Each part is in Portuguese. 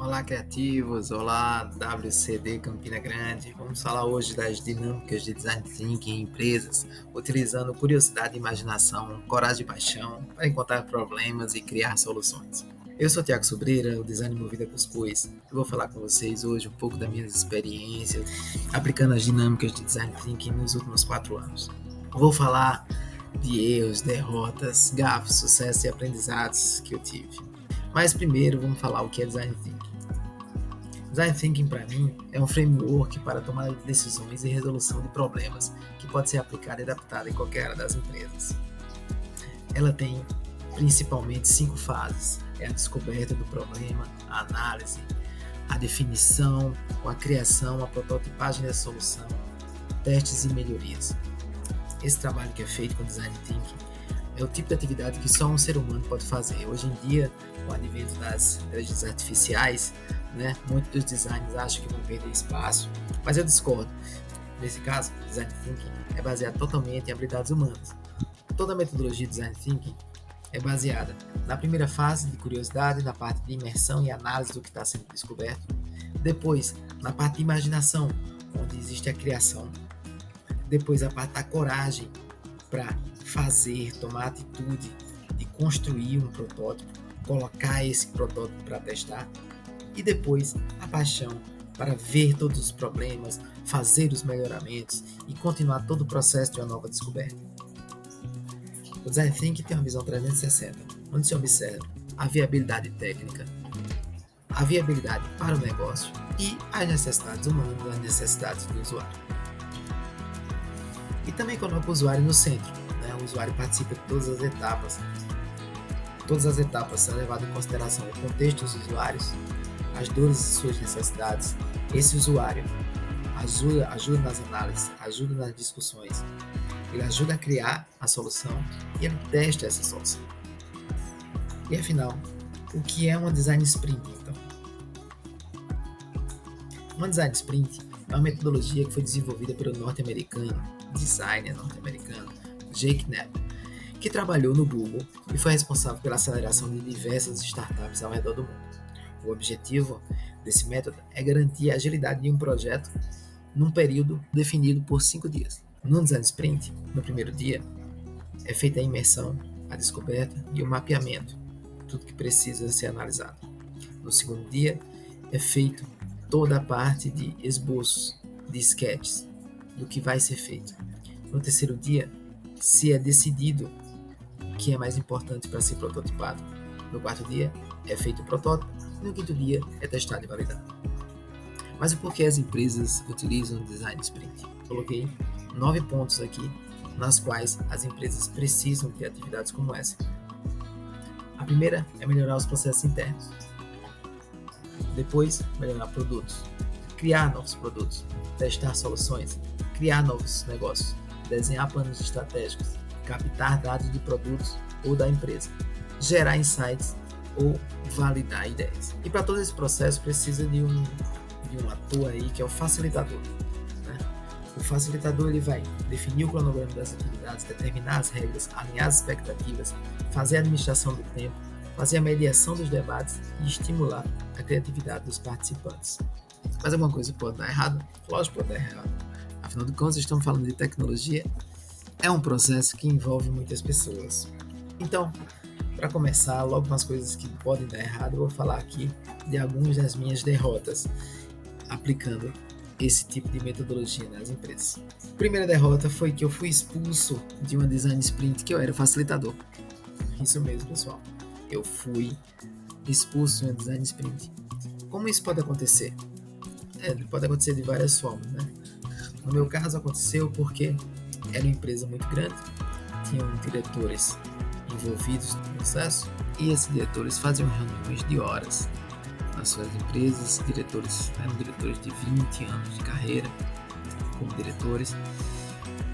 Olá, criativos! Olá, WCD Campina Grande! Vamos falar hoje das dinâmicas de design thinking em empresas, utilizando curiosidade e imaginação, coragem e paixão para encontrar problemas e criar soluções. Eu sou Tiago Sobreira, o Design Movida Cuscuz. Eu vou falar com vocês hoje um pouco das minhas experiências aplicando as dinâmicas de design thinking nos últimos 4 anos. Vou falar de erros, derrotas, gafes, sucessos e aprendizados que eu tive. Mas primeiro vamos falar o que é design thinking. Design Thinking, para mim, é um framework para tomada de decisões e resolução de problemas que pode ser aplicado e adaptado em qualquer área das empresas. Ela tem principalmente 5 fases: é a descoberta do problema, a análise, a definição, a criação, a prototipagem da solução, testes e melhorias. Esse trabalho que é feito com Design Thinking é o tipo de atividade que só um ser humano pode fazer. Hoje em dia, com o advento das inteligências artificiais, muitos dos designers acham que vão perder espaço, mas eu discordo. Nesse caso, Design Thinking é baseado totalmente em habilidades humanas. Toda a metodologia de Design Thinking é baseada na primeira fase de curiosidade, na parte de imersão e análise do que está sendo descoberto. Depois, na parte de imaginação, onde existe a criação. Depois, a parte da coragem para fazer, tomar a atitude de construir um protótipo, colocar esse protótipo para testar. E depois, a paixão para ver todos os problemas, fazer os melhoramentos e continuar todo o processo de uma nova descoberta. O Design Thinking tem uma visão 360, onde se observa a viabilidade técnica, a viabilidade para o negócio e as necessidades humanas, as necessidades do usuário. E também coloca o usuário no centro. O usuário participa de todas as etapas. Todas as etapas são levadas em consideração o contexto dos usuários, as dores e suas necessidades. Esse usuário ajuda nas análises, ajuda nas discussões, ele ajuda a criar a solução e ele testa essa solução. E afinal, o que é uma Design Sprint, então? Uma Design Sprint é uma metodologia que foi desenvolvida pelo designer norte-americano Jake Knapp, que trabalhou no Google e foi responsável pela aceleração de diversas startups ao redor do mundo. O objetivo desse método é garantir a agilidade de um projeto num período definido por 5 dias. No Design Sprint, no primeiro dia, é feita a imersão, a descoberta e o mapeamento, tudo que precisa ser analisado. No segundo dia, é feito toda a parte de esboços, de sketches, do que vai ser feito. No terceiro dia, se é decidido o que é mais importante para ser prototipado. No quarto dia, é feito o protótipo. E no quinto dia, é testado e validado. Mas e por que as empresas utilizam o Design Sprint? Coloquei 9 pontos aqui, nas quais as empresas precisam ter atividades como essa. A primeira é melhorar os processos internos. Depois, melhorar produtos. Criar novos produtos. Testar soluções. Criar novos negócios. Desenhar planos estratégicos. Captar dados de produtos ou da empresa. Gerar insights ou validar ideias. E para todo esse processo precisa de um ator aí que é o facilitador. O facilitador ele vai definir o cronograma das atividades, determinar as regras, alinhar as expectativas, fazer a administração do tempo, fazer a mediação dos debates e estimular a criatividade dos participantes. Mas alguma coisa pode dar errado? Lógico que pode dar errado. Afinal de contas, estamos falando de tecnologia, é um processo que envolve muitas pessoas. Então, para começar, logo com as coisas que podem dar errado, eu vou falar aqui de algumas das minhas derrotas aplicando esse tipo de metodologia nas empresas. A primeira derrota foi que eu fui expulso de uma Design Sprint que eu era facilitador. Isso mesmo, pessoal. Eu fui expulso de uma Design Sprint. Como isso pode acontecer? Pode acontecer de várias formas, No meu caso, aconteceu porque era uma empresa muito grande, tinham diretores envolvidos no processo e esses diretores faziam reuniões de horas nas suas empresas. Eram diretores de 20 anos de carreira como diretores,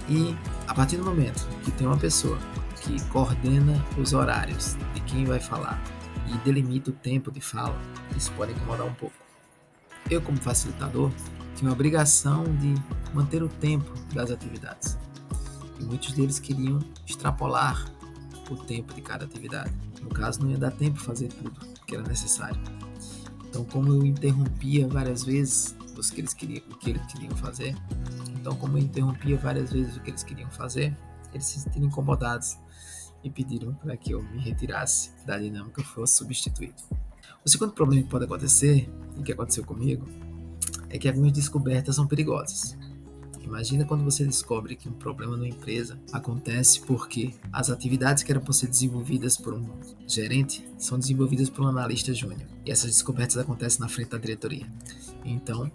e a partir do momento que tem uma pessoa que coordena os horários de quem vai falar e delimita o tempo de fala, isso pode incomodar um pouco. Eu, como facilitador, tinha a obrigação de manter o tempo das atividades, e muitos deles queriam extrapolar o tempo de cada atividade. No caso, não ia dar tempo de fazer tudo que era necessário. Então, como eu interrompia várias vezes o que eles queriam fazer, eles se sentiram incomodados e pediram para que eu me retirasse da dinâmica e fosse substituído. O segundo problema que pode acontecer, e que aconteceu comigo, é que algumas descobertas são perigosas. Imagina quando você descobre que um problema numa empresa acontece porque as atividades que eram para ser desenvolvidas por um gerente são desenvolvidas por um analista júnior. E essas descobertas acontecem na frente da diretoria. Então,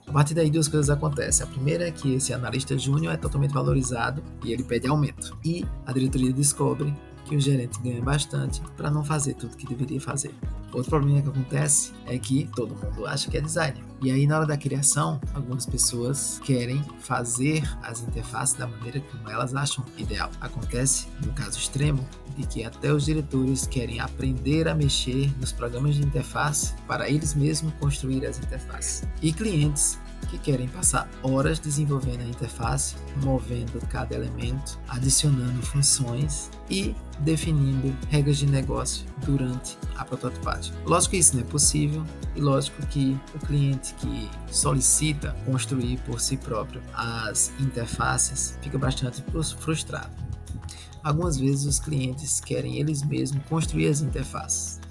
a partir daí, duas coisas acontecem. A primeira é que esse analista júnior é totalmente valorizado e ele pede aumento. E a diretoria descobre que o gerente ganha bastante para não fazer tudo que deveria fazer. Outro problema que acontece é que todo mundo acha que é designer. E aí, na hora da criação, algumas pessoas querem fazer as interfaces da maneira como elas acham ideal. Acontece, no caso extremo, de que até os diretores querem aprender a mexer nos programas de interface para eles mesmos construir as interfaces. E clientes que querem passar horas desenvolvendo a interface, movendo cada elemento, adicionando funções e definindo regras de negócio durante a prototipagem. Lógico que isso não é possível e lógico que o cliente que solicita construir por si próprio as interfaces fica bastante frustrado. Algumas vezes os clientes querem eles mesmos construir as interfaces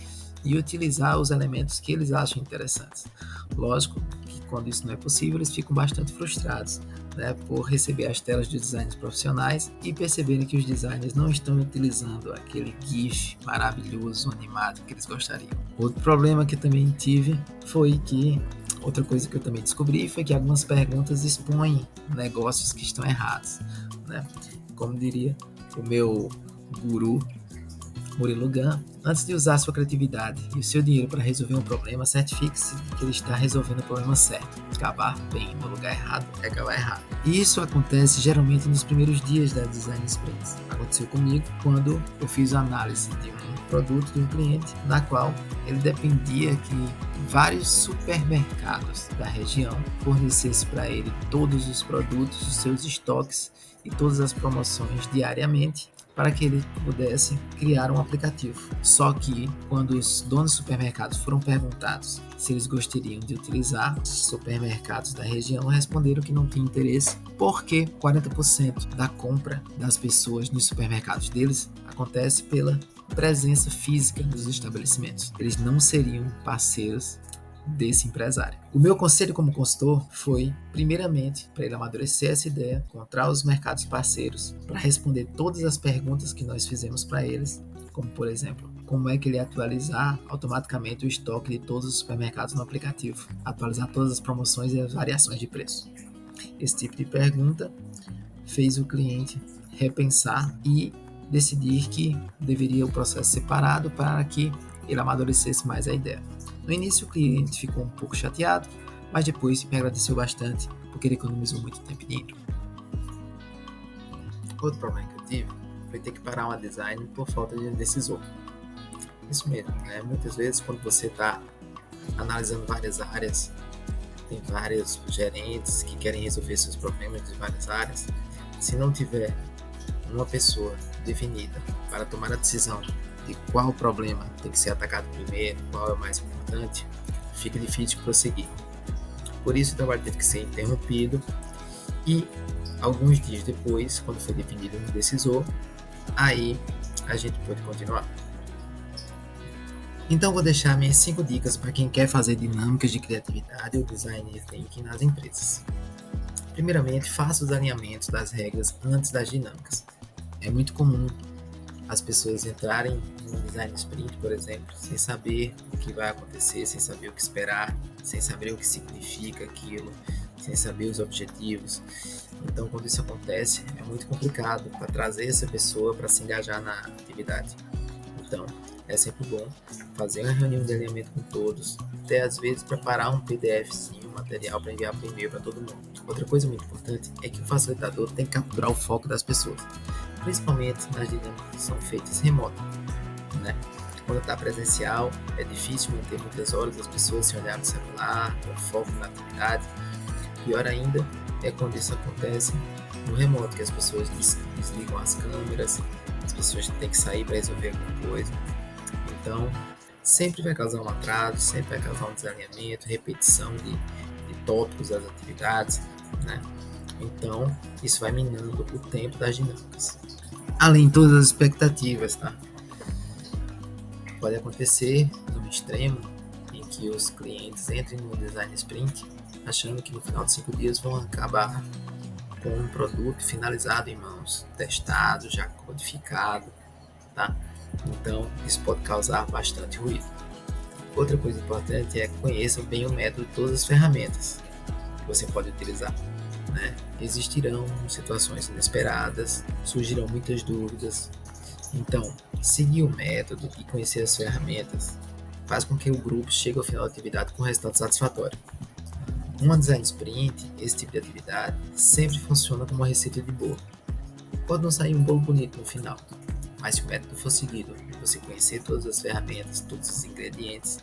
e utilizar os elementos que eles acham interessantes. Lógico que quando isso não é possível, eles ficam bastante frustrados, né, por receber as telas de designers profissionais e perceberem que os designers não estão utilizando aquele GIF maravilhoso, animado que eles gostariam. Outro problema que eu também tive foi que outra coisa que eu também descobri foi que algumas perguntas expõem negócios que estão errados, né? Como diria o meu guru Murilo Gun, antes de usar sua criatividade e o seu dinheiro para resolver um problema, certifique-se de que ele está resolvendo o problema certo. Acabar bem no lugar errado é acabar errado. E isso acontece geralmente nos primeiros dias da Design Sprints. Aconteceu comigo quando eu fiz a análise de um produto de um cliente, na qual ele dependia que vários supermercados da região fornecessem para ele todos os produtos, os seus estoques e todas as promoções diariamente, para que ele pudesse criar um aplicativo. Só que, quando os donos de supermercados foram perguntados se eles gostariam de utilizar os supermercados da região, responderam que não tinham interesse, porque 40% da compra das pessoas nos supermercados deles acontece pela presença física dos estabelecimentos. Eles não seriam parceiros desse empresário. O meu conselho como consultor foi, primeiramente, para ele amadurecer essa ideia, encontrar os mercados parceiros para responder todas as perguntas que nós fizemos para eles, como por exemplo, como é que ele ia atualizar automaticamente o estoque de todos os supermercados no aplicativo, atualizar todas as promoções e as variações de preço. Esse tipo de pergunta fez o cliente repensar e decidir que deveria o processo separado para que ele amadurecesse mais a ideia. No início o cliente ficou um pouco chateado, mas depois me agradeceu bastante porque ele economizou muito tempo e dinheiro. Outro problema que eu tive foi ter que parar uma design por falta de decisor. Isso mesmo, né? Muitas vezes quando você está analisando várias áreas, tem vários gerentes que querem resolver seus problemas de várias áreas, se não tiver uma pessoa definida para tomar a decisão de qual problema tem que ser atacado primeiro, qual é o mais importante, fica difícil prosseguir. Por isso o trabalho teve que ser interrompido e alguns dias depois, quando foi definido um decisor, aí a gente pôde continuar. Então vou deixar minhas 5 dicas para quem quer fazer dinâmicas de criatividade ou design thinking nas empresas. Primeiramente, faça os alinhamentos das regras antes das dinâmicas. É muito comum as pessoas entrarem no design sprint, por exemplo, sem saber o que vai acontecer, sem saber o que esperar, sem saber o que significa aquilo, sem saber os objetivos. Então, quando isso acontece, é muito complicado para trazer essa pessoa para se engajar na atividade. Então, é sempre bom fazer uma reunião de alinhamento com todos, até às vezes preparar um PDFzinho, um material para enviar por e-mail para todo mundo. Outra coisa muito importante é que o facilitador tem que capturar o foco das pessoas, principalmente nas dinâmicas que são feitas remoto, né? Quando está presencial, é difícil manter muitas horas as pessoas se olhar no celular, com foco na atividade. Pior ainda é quando isso acontece no remoto, que as pessoas desligam as câmeras, as pessoas têm que sair para resolver alguma coisa. Então, sempre vai causar um atraso, sempre vai causar um desalinhamento, repetição de tópicos das atividades, né? Então, isso vai minando o tempo das dinâmicas. Além de todas as expectativas, tá? Pode acontecer no extremo em que os clientes entrem no design sprint achando que no final de 5 dias vão acabar com um produto finalizado em mãos, testado, já codificado, tá? Então, isso pode causar bastante ruído. Outra coisa importante é conheça bem o método de todas as ferramentas que você pode utilizar, né? Existirão situações inesperadas, surgirão muitas dúvidas. Então, seguir o método e conhecer as ferramentas faz com que o grupo chegue ao final da atividade com um resultado satisfatório. Uma design sprint, esse tipo de atividade, sempre funciona como uma receita de bolo. Pode não sair um bolo bonito no final, mas se o método for seguido e você conhecer todas as ferramentas, todos os ingredientes,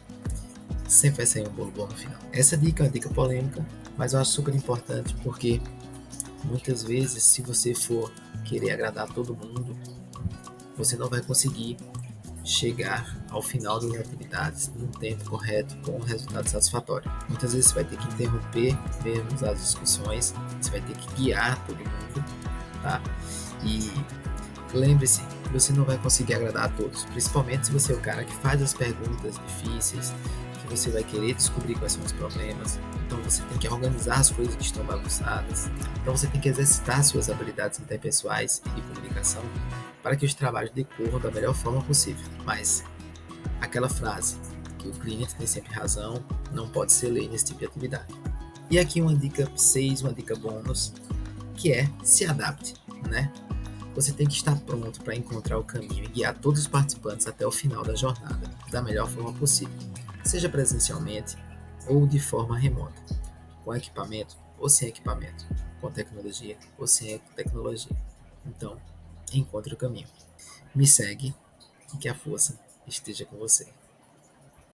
sempre vai sair um bolo bom no final. Essa dica é uma dica polêmica, mas eu acho super importante porque muitas vezes, se você for querer agradar todo mundo, você não vai conseguir chegar ao final das atividades no tempo correto com um resultado satisfatório. Muitas vezes você vai ter que interromper mesmo as discussões, você vai ter que guiar todo mundo, tá? E lembre-se que você não vai conseguir agradar a todos, principalmente se você é o cara que faz as perguntas difíceis, que você vai querer descobrir quais são os problemas. Então você tem que organizar as coisas que estão bagunçadas. Então você tem que exercitar suas habilidades interpessoais e de comunicação para que os trabalhos decorram da melhor forma possível. Mas aquela frase que o cliente tem sempre razão não pode ser lei nesse tipo de atividade. E aqui uma dica 6, uma dica bônus, que é se adapte, né? Você tem que estar pronto para encontrar o caminho e guiar todos os participantes até o final da jornada da melhor forma possível, seja presencialmente ou de forma remota, com equipamento ou sem equipamento, com tecnologia ou sem tecnologia. Então, encontre o caminho. Me segue e que a força esteja com você.